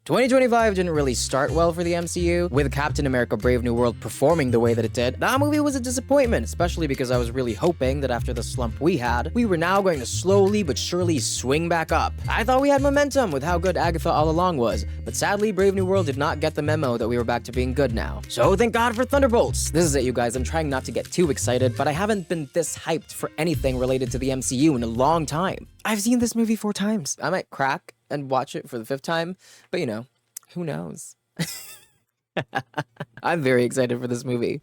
2025 didn't really start well for the MCU, with Captain America Brave New World performing the way that it did. That movie was a disappointment, especially because I was really hoping that after the slump we had, we were now going to slowly but surely swing back up. I thought we had momentum with how good Agatha all along was, but sadly Brave New World did not get the memo that we were back to being good now. So thank God for Thunderbolts! This is it, you guys. I'm trying not to get too excited, but I haven't been this hyped for anything related to the MCU in a long time. I've seen this movie 4 times. I might crack and watch it for the 5th time, but you know, who knows? I'm very excited for this movie.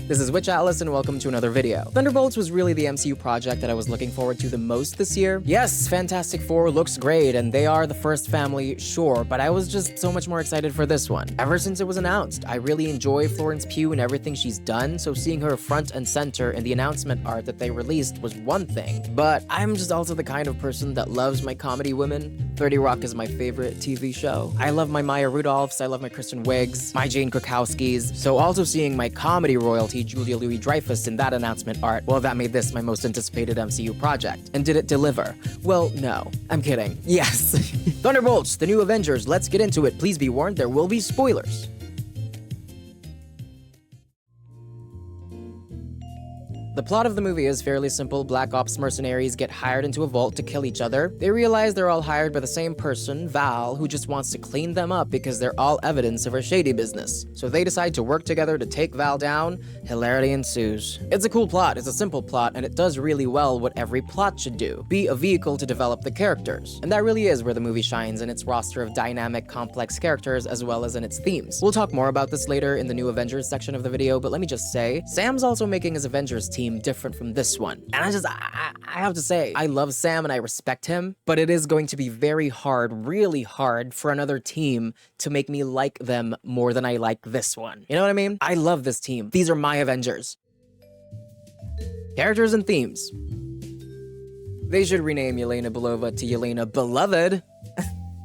This is Witch Atlas and welcome to another video. Thunderbolts was really the MCU project that I was looking forward to the most this year. Yes, Fantastic Four looks great and they are the first family, sure, but I was just so much more excited for this one. Ever since it was announced, I really enjoy Florence Pugh and everything she's done, so seeing her front and center in the announcement art that they released was one thing, but I'm just also the kind of person that loves my comedy women. 30 Rock is my favorite TV show. I love my Maya Rudolphs, I love my Kristen Wiggs, my Jane Krakowskis, so also seeing my comedy royalty Julia Louis-Dreyfus in that announcement art, well, that made this my most anticipated MCU project. And did it deliver? Well, no. I'm kidding. Yes. Thunderbolts, the new Avengers, let's get into it. Please be warned, there will be spoilers. The plot of the movie is fairly simple. Black Ops mercenaries get hired into a vault to kill each other. They realize they're all hired by the same person, Val, who just wants to clean them up because they're all evidence of her shady business. So they decide to work together to take Val down. Hilarity ensues. It's a cool plot, it's a simple plot, and it does really well what every plot should do. Be a vehicle to develop the characters. And that really is where the movie shines, in its roster of dynamic, complex characters as well as in its themes. We'll talk more about this later in the new Avengers section of the video, but let me just say, Sam's also making his Avengers team different from this one. And I have to say, I love Sam and I respect him, but it is going to be very hard, really hard for another team to make me like them more than I like this one. You know what I mean? I love this team. These are my Avengers. Characters and themes. They should rename Yelena Belova to Yelena Beloved.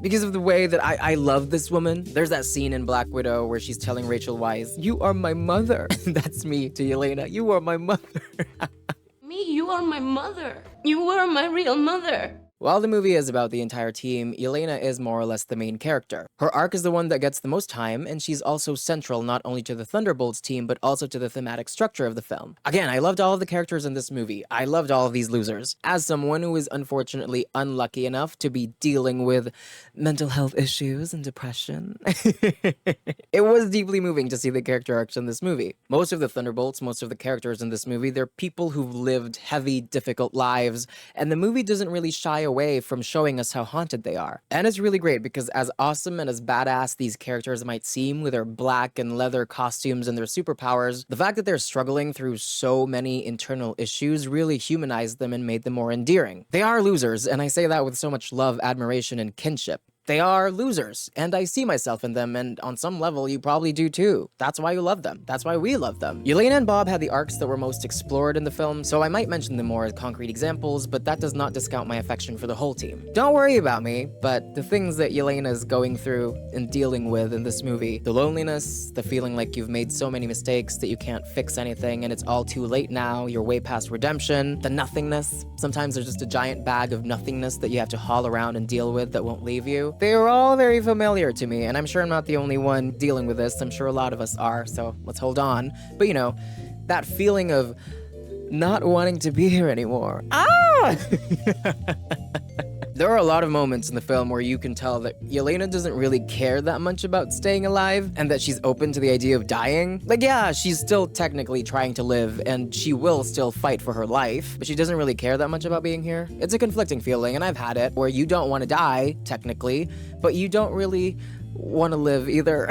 Because of the way that I love this woman. There's that scene in Black Widow where she's telling Rachel Weisz, "You are my mother." That's me to Yelena. You are my mother. Me, you are my mother. You are my real mother. While the movie is about the entire team, Yelena is more or less the main character. Her arc is the one that gets the most time, and she's also central not only to the Thunderbolts team, but also to the thematic structure of the film. Again, I loved all of the characters in this movie. I loved all of these losers. As someone who is unfortunately unlucky enough to be dealing with mental health issues and depression, it was deeply moving to see the character arcs in this movie. Most of the Thunderbolts, most of the characters in this movie, they're people who've lived heavy, difficult lives, and the movie doesn't really shy away from showing us how haunted they are. And it's really great because as awesome and as badass these characters might seem with their black and leather costumes and their superpowers, the fact that they're struggling through so many internal issues really humanized them and made them more endearing. They are losers, and I say that with so much love, admiration, and kinship. They are losers, and I see myself in them, and on some level, you probably do too. That's why you love them. That's why we love them. Yelena and Bob had the arcs that were most explored in the film, so I might mention them more as concrete examples, but that does not discount my affection for the whole team. Don't worry about me, but the things that Yelena is going through and dealing with in this movie, the loneliness, the feeling like you've made so many mistakes that you can't fix anything and it's all too late now, you're way past redemption, the nothingness. Sometimes there's just a giant bag of nothingness that you have to haul around and deal with that won't leave you. They are all very familiar to me, and I'm sure I'm not the only one dealing with this. I'm sure a lot of us are, so let's hold on. But you know, that feeling of not wanting to be here anymore. Ah! There are a lot of moments in the film where you can tell that Yelena doesn't really care that much about staying alive and that she's open to the idea of dying. Like, yeah, she's still technically trying to live and she will still fight for her life, but she doesn't really care that much about being here. It's a conflicting feeling, and I've had it, where you don't want to die, technically, but you don't really want to live either.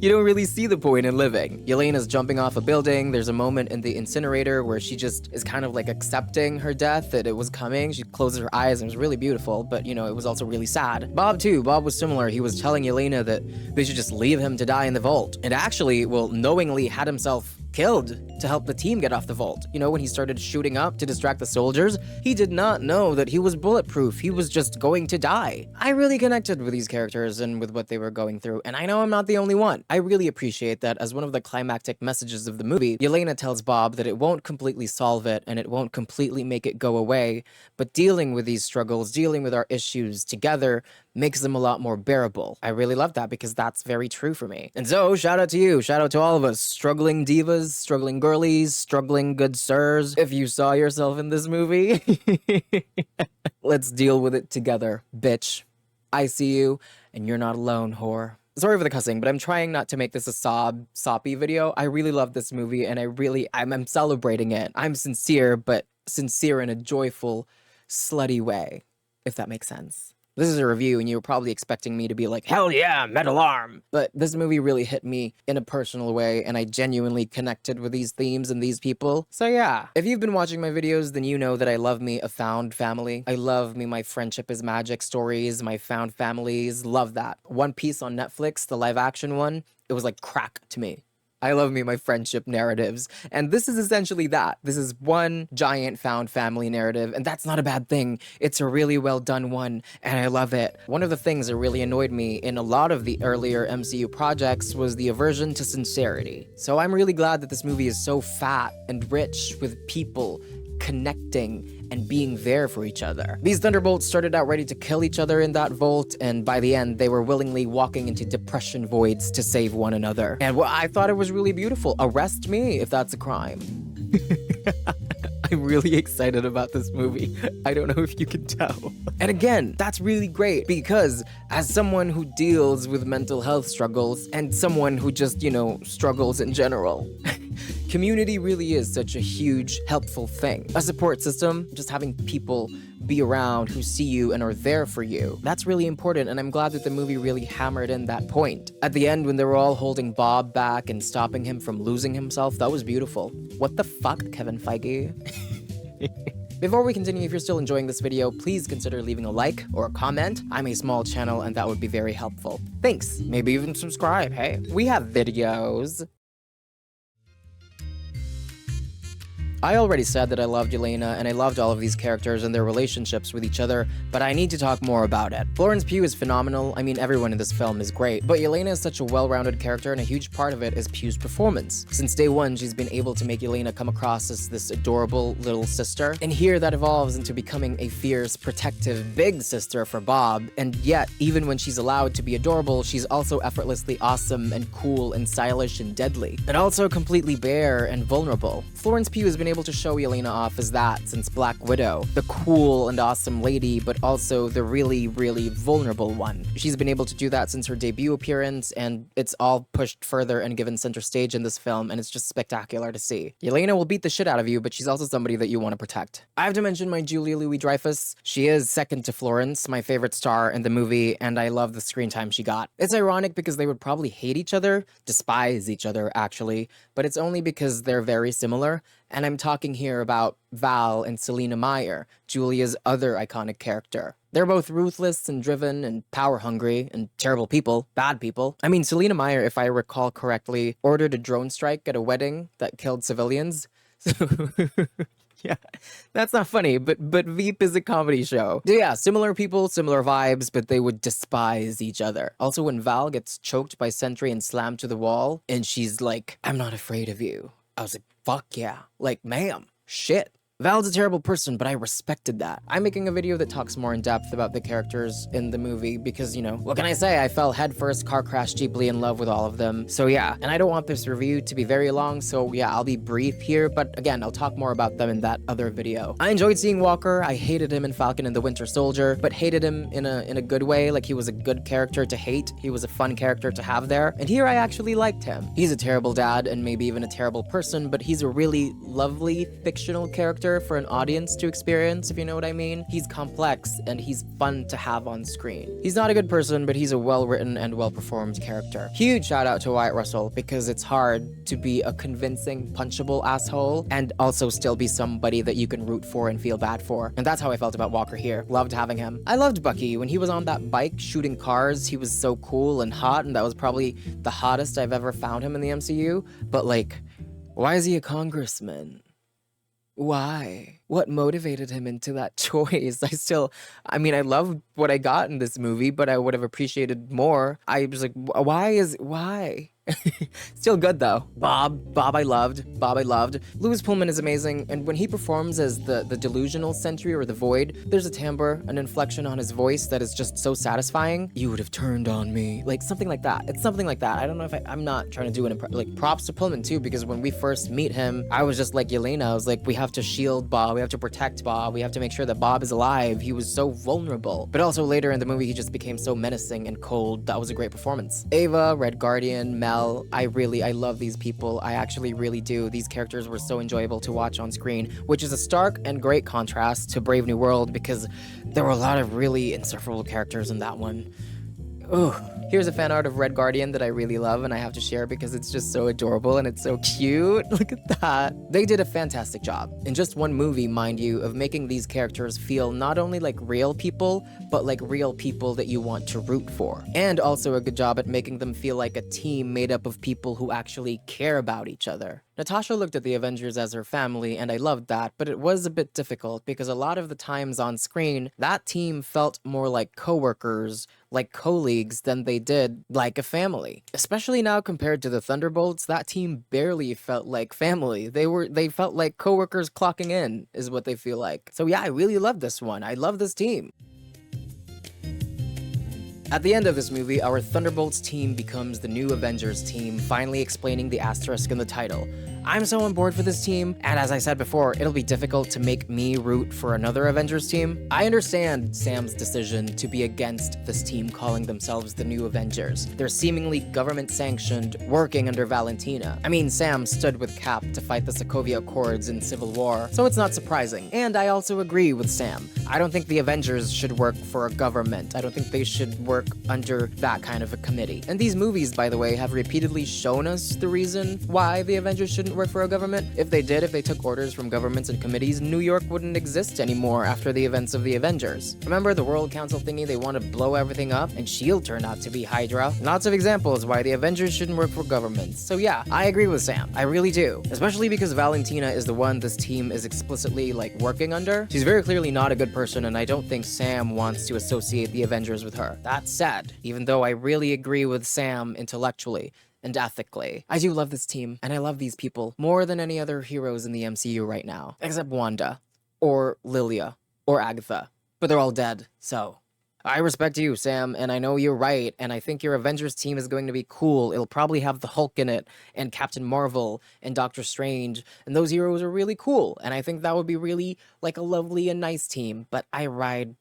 You don't really see the point in living. Yelena's jumping off a building. There's a moment in the incinerator where she just is kind of like accepting her death, that it was coming. She closes her eyes and it was really beautiful, but you know, it was also really sad. Bob too. Bob was similar. He was telling Yelena that they should just leave him to die in the vault, and actually, well, knowingly had himself killed to help the team get off the vault. You know, when he started shooting up to distract the soldiers, he did not know that he was bulletproof. He was just going to die. I really connected with these characters and with what they were going through, and I know I'm not the only one. I really appreciate that as one of the climactic messages of the movie, Yelena tells Bob that it won't completely solve it and it won't completely make it go away, but dealing with these struggles, dealing with our issues together makes them a lot more bearable. I really love that because that's very true for me. And so, shout out to you, shout out to all of us, struggling divas, struggling girlies, struggling good sirs. If you saw yourself in this movie, let's deal with it together, bitch. I see you, and you're not alone, whore. Sorry for the cussing, but I'm trying not to make this a soppy video. I really love this movie, and I'm celebrating it. I'm sincere, but sincere in a joyful, slutty way, if that makes sense. This is a review, and you were probably expecting me to be like, hell yeah, metal arm! But this movie really hit me in a personal way, and I genuinely connected with these themes and these people. So yeah, if you've been watching my videos, then you know that I love me a found family. I love me my friendship is magic stories, my found families, love that. One Piece on Netflix, the live action one, it was like crack to me. I love me my friendship narratives, and this is essentially that. This is one giant found family narrative, and that's not a bad thing. It's a really well done one, and I love it. One of the things that really annoyed me in a lot of the earlier MCU projects was the aversion to sincerity. So I'm really glad that this movie is so fat and rich with people connecting and being there for each other. These Thunderbolts started out ready to kill each other in that vault, and by the end, they were willingly walking into depression voids to save one another. And I thought it was really beautiful. Arrest me if that's a crime. I'm really excited about this movie. I don't know if you can tell. And again, that's really great because as someone who deals with mental health struggles and someone who just, you know, struggles in general, community really is such a huge, helpful thing. A support system, just having people be around who see you and are there for you. That's really important, and I'm glad that the movie really hammered in that point. At the end, when they were all holding Bob back and stopping him from losing himself, that was beautiful. What the fuck, Kevin Feige? Before we continue, if you're still enjoying this video, please consider leaving a like or a comment. I'm a small channel, and that would be very helpful. Thanks. Maybe even subscribe, hey? We have videos. I already said that I loved Yelena, and I loved all of these characters and their relationships with each other, but I need to talk more about it. Florence Pugh is phenomenal. I mean, everyone in this film is great, but Yelena is such a well-rounded character, and a huge part of it is Pugh's performance. Since day one, she's been able to make Yelena come across as this adorable little sister, and here that evolves into becoming a fierce, protective, big sister for Bob, and yet, even when she's allowed to be adorable, she's also effortlessly awesome and cool and stylish and deadly, and also completely bare and vulnerable. Florence Pugh has been able to show Yelena off as that since Black Widow, the cool and awesome lady, but also the really, really vulnerable one. She's been able to do that since her debut appearance, and it's all pushed further and given center stage in this film, and it's just spectacular to see. Yelena will beat the shit out of you, but she's also somebody that you want to protect. I have to mention my Julia Louis-Dreyfus. She is second to Florence, my favorite star in the movie, and I love the screen time she got. It's ironic because they would probably hate each other, despise each other actually, but it's only because they're very similar. And I'm talking here about Val and Selena Meyer, Julia's other iconic character. They're both ruthless and driven and power-hungry and terrible people, bad people. I mean, Selena Meyer, if I recall correctly, ordered a drone strike at a wedding that killed civilians. So, yeah, that's not funny, but Veep is a comedy show. Yeah, similar people, similar vibes, but they would despise each other. Also, when Val gets choked by Sentry and slammed to the wall, and she's like, "I'm not afraid of you," I was like, fuck yeah. Like, ma'am, shit. Val's a terrible person, but I respected that. I'm making a video that talks more in depth about the characters in the movie because, you know, what can I say? I fell headfirst, car crashed deeply in love with all of them. So yeah, and I don't want this review to be very long, so yeah, I'll be brief here, but again, I'll talk more about them in that other video. I enjoyed seeing Walker. I hated him in Falcon and the Winter Soldier, but hated him in a good way. Like, he was a good character to hate. He was a fun character to have there. And here I actually liked him. He's a terrible dad and maybe even a terrible person, but he's a really lovely fictional character for an audience to experience, if you know what I mean. He's complex and he's fun to have on screen. He's not a good person, but he's a well-written and well-performed character. Huge shout out to Wyatt Russell, because it's hard to be a convincing, punchable asshole and also still be somebody that you can root for and feel bad for. And that's how I felt about Walker here. Loved having him. I loved Bucky. When he was on that bike shooting cars, he was so cool and hot, and that was probably the hottest I've ever found him in the MCU. But like, Why is he a congressman? Why? What motivated him into that choice? I mean, I love what I got in this movie, but I would have appreciated more. I was like, why? Still good though. Bob I loved. Louis Pullman is amazing, and when he performs as the delusional sentry or the void, there's a timbre, an inflection on his voice that is just so satisfying. You would have turned on me. Like something like that. It's something like that. I don't know if I'm not trying to do like props to Pullman too, because when we first meet him, I was just like Yelena. I was like, we have to shield Bob, we have to protect Bob, we have to make sure that Bob is alive. He was so vulnerable. But also later in the movie, he just became so menacing and cold. That was a great performance. Ava, Red Guardian, Mel, I love these people. I actually really do. These characters were so enjoyable to watch on screen, which is a stark and great contrast to Brave New World because there were a lot of really insufferable characters in that one. Ooh. Here's a fan art of Red Guardian that I really love and I have to share because it's just so adorable and it's so cute. Look at that. They did a fantastic job, in just one movie, mind you, of making these characters feel not only like real people, but like real people that you want to root for. And also a good job at making them feel like a team made up of people who actually care about each other. Natasha looked at the Avengers as her family, and I loved that, but it was a bit difficult because a lot of the times on screen, that team felt more like coworkers, like colleagues, than they did like a family. Especially now compared to the Thunderbolts, that team barely felt like family. They felt like coworkers clocking in, is what they feel like. So yeah, I really love this one. I love this team. At the end of this movie, our Thunderbolts team becomes the new Avengers team, finally explaining the asterisk in the title. I'm so on board for this team, and as I said before, it'll be difficult to make me root for another Avengers team. I understand Sam's decision to be against this team calling themselves the new Avengers. They're seemingly government-sanctioned, working under Valentina. I mean, Sam stood with Cap to fight the Sokovia Accords in Civil War, so it's not surprising. And I also agree with Sam. I don't think the Avengers should work for a government. I don't think they should work under that kind of a committee. And these movies, by the way, have repeatedly shown us the reason why the Avengers shouldn't work for a government. If they took orders from governments and committees, New York wouldn't exist anymore after the events of the Avengers. Remember the World Council thingy? They want to blow everything up, and S.H.I.E.L.D. turned out to be Hydra. Lots of examples why the Avengers shouldn't work for governments. So yeah, I agree with Sam. I really do. Especially because Valentina is the one this team is explicitly, like, working under. She's very clearly not a good person, and I don't think Sam wants to associate the Avengers with her. That's sad, even though I really agree with Sam intellectually and ethically. I do love this team, and I love these people more than any other heroes in the MCU right now, except Wanda, or Lilia, or Agatha. But they're all dead, so I respect you, Sam, and I know you're right, and I think your Avengers team is going to be cool. It'll probably have the Hulk in it, and Captain Marvel, and Doctor Strange, and those heroes are really cool, and I think that would be really, like, a lovely and nice team, but I ride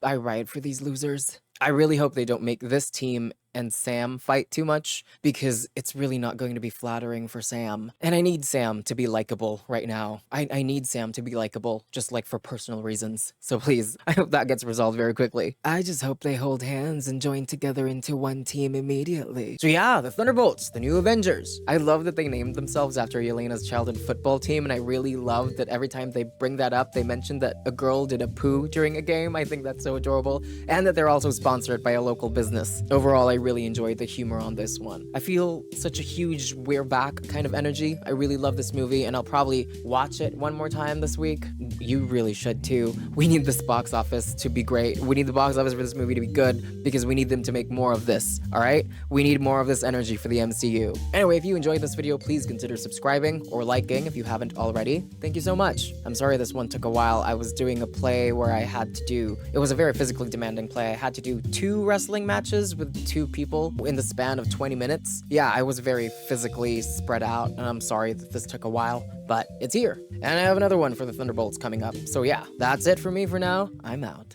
for these losers. I really hope they don't make this team and Sam fight too much, because it's really not going to be flattering for Sam. And I need Sam to be likable right now. I need Sam to be likable, just like for personal reasons. So please, I hope that gets resolved very quickly. I just hope they hold hands and join together into one team immediately. So yeah, the Thunderbolts, the new Avengers. I love that they named themselves after Yelena's childhood football team, and I really love that every time they bring that up, they mention that a girl did a poo during a game. I think that's so adorable. And that they're also sponsored by a local business. Overall, I really enjoyed the humor on this one. I feel such a huge we're back kind of energy. I really love this movie, and I'll probably watch it one more time this week. You really should too. We need this box office to be great. We need the box office for this movie to be good, because we need them to make more of this, alright? We need more of this energy for the MCU. Anyway, if you enjoyed this video, please consider subscribing or liking if you haven't already. Thank you so much. I'm sorry this one took a while. I was doing a play where I had to do, it was a very physically demanding play. I had to do 2 wrestling matches with 2 people in the span of 20 minutes. Yeah, I was very physically spread out, and I'm sorry that this took a while, but it's here. And I have another one for the Thunderbolts coming up. So yeah, that's it for me for now. I'm out.